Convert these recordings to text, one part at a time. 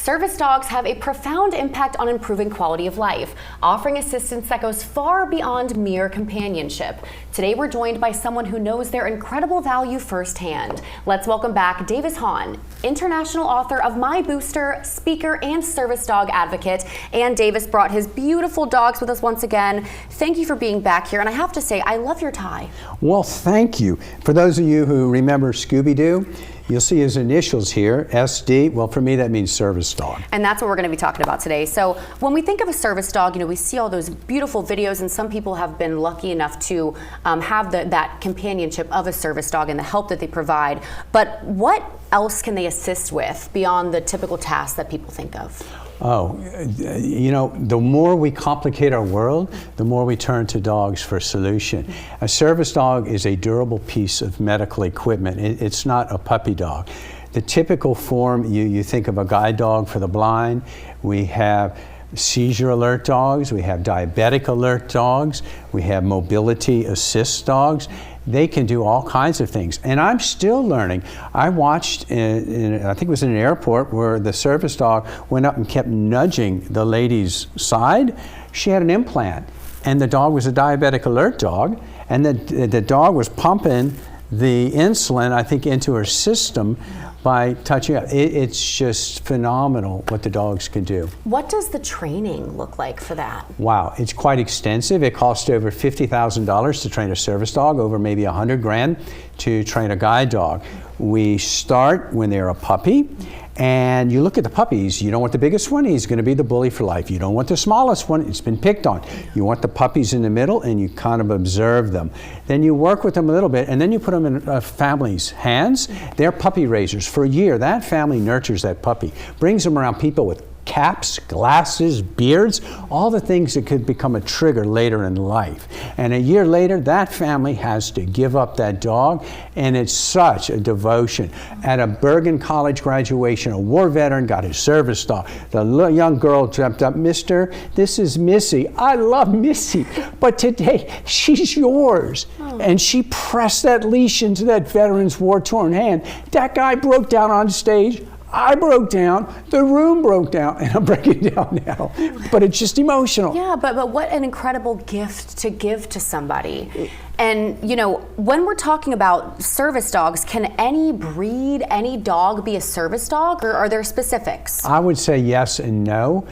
Service dogs have a profound impact on improving quality of life, offering assistance that goes far beyond mere companionship. Today we're joined by someone who knows their incredible value firsthand. Let's welcome back Davis Hawn, international author of My Booster, speaker and service dog advocate. And Davis brought his beautiful dogs with us once again. Thank you for being back here. And I have to say, I love your tie. Well, thank you. For those of you who remember Scooby-Doo, you'll see his initials here, SD. Well, for me, that means service dog. And that's what we're going to be talking about today. So when we think of a service dog, you know, we see all those beautiful videos, and some people have been lucky enough to have that companionship of a service dog and the help that they provide. But what else can they assist with beyond the typical tasks that people think of? Oh, you know, the more we complicate our world, the more we turn to dogs for a solution. A service dog is a durable piece of medical equipment. It's not a puppy dog. The typical form, you think of a guide dog for the blind. We have seizure alert dogs, we have diabetic alert dogs, we have mobility assist dogs. They can do all kinds of things. And I'm still learning. I watched, I think it was in an airport, where the service dog went up and kept nudging the lady's side. She had an implant, and the dog was a diabetic alert dog, and the dog was pumping the insulin, I think, into her system by touching it. It's just phenomenal what the dogs can do. What does the training look like for that? Wow, it's quite extensive. It costs over $50,000 to train a service dog, over maybe $100 grand to train a guide dog. We start when they're a puppy, and you look at the puppies. You don't want the biggest one, he's going to be the bully for life. You don't want the smallest one, it's been picked on. You want the puppies in the middle, and you kind of observe them. Then you work with them a little bit, and then you put them in a family's hands. They're puppy raisers. For a year, that family nurtures that puppy, brings them around people with caps, glasses, beards, all the things that could become a trigger later in life. And a year later, that family has to give up that dog, and it's such a devotion. At a Bergen College graduation, a war veteran got his service dog. The young girl jumped up, "Mister, this is Missy. I love Missy, but today she's yours." And she pressed that leash into that veteran's war-torn hand. That guy broke down on stage. I broke down, the room broke down, and I'm breaking down now. But it's just emotional. Yeah, but what an incredible gift to give to somebody. And, you know, when we're talking about service dogs, can any breed, any dog be a service dog, or are there specifics? I would say yes and no.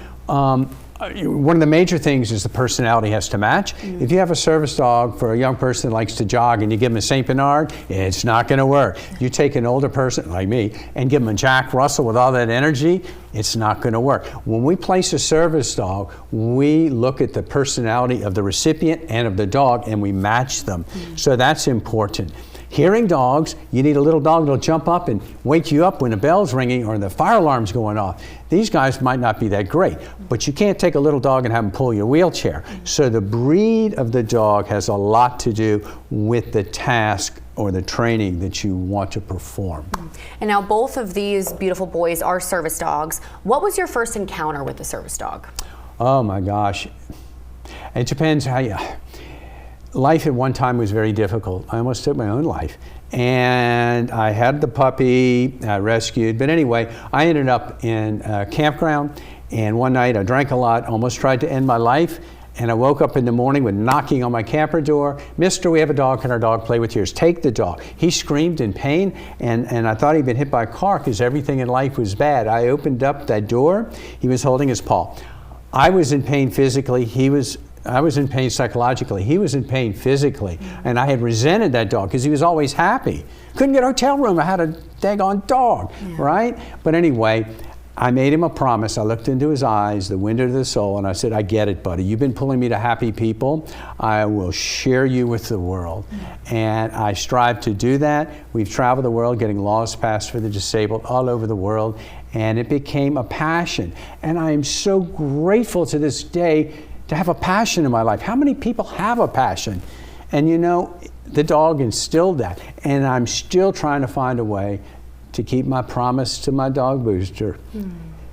One of the major things is the personality has to match. If you have a service dog for a young person that likes to jog and you give them a St. Bernard, it's not going to work. You take an older person like me and give them a Jack Russell with all that energy, it's not going to work. When we place a service dog, we look at the personality of the recipient and of the dog, and we match them. So that's important. Hearing dogs, you need a little dog that'll jump up and wake you up when the bell's ringing or the fire alarm's going off. These guys might not be that great, but you can't take a little dog and have them pull your wheelchair. So the breed of the dog has a lot to do with the task or the training that you want to perform. And now both of these beautiful boys are service dogs. What was your first encounter with the service dog? Oh my gosh. It depends how you... Life at one time was very difficult. I almost took my own life. And I had the puppy rescued. But anyway, I ended up in a campground. And one night I drank a lot, almost tried to end my life. And I woke up in the morning with knocking on my camper door. "Mister, we have a dog. Can our dog play with yours?" "Take the dog." He screamed in pain. And I thought he'd been hit by a car because everything in life was bad. I opened up that door. He was holding his paw. I was in pain physically. I was in pain psychologically. He was in pain physically. And I had resented that dog because he was always happy. Couldn't get a hotel room. I had a daggone dog, right? But anyway, I made him a promise. I looked into his eyes, the window to the soul, and I said, "I get it, buddy. You've been pulling me to happy people. I will share you with the world." And I strive to do that. We've traveled the world getting laws passed for the disabled all over the world, and it became a passion. And I am so grateful to this day to have a passion in my life. How many people have a passion? And you know, the dog instilled that. And I'm still trying to find a way to keep my promise to my dog Booster.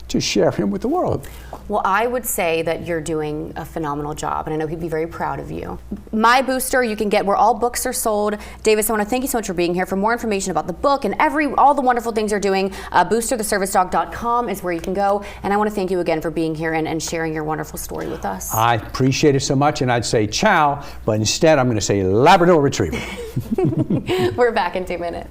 to share him with the world. Well, I would say that you're doing a phenomenal job, and I know he'd be very proud of you. My Booster, you can get where all books are sold. Davis, I want to thank you so much for being here. For more information about the book and all the wonderful things you're doing, boostertheservicedog.com is where you can go. And I want to thank you again for being here and sharing your wonderful story with us. I appreciate it so much, and I'd say ciao, but instead I'm going to say Labrador Retriever. We're back in 2 minutes.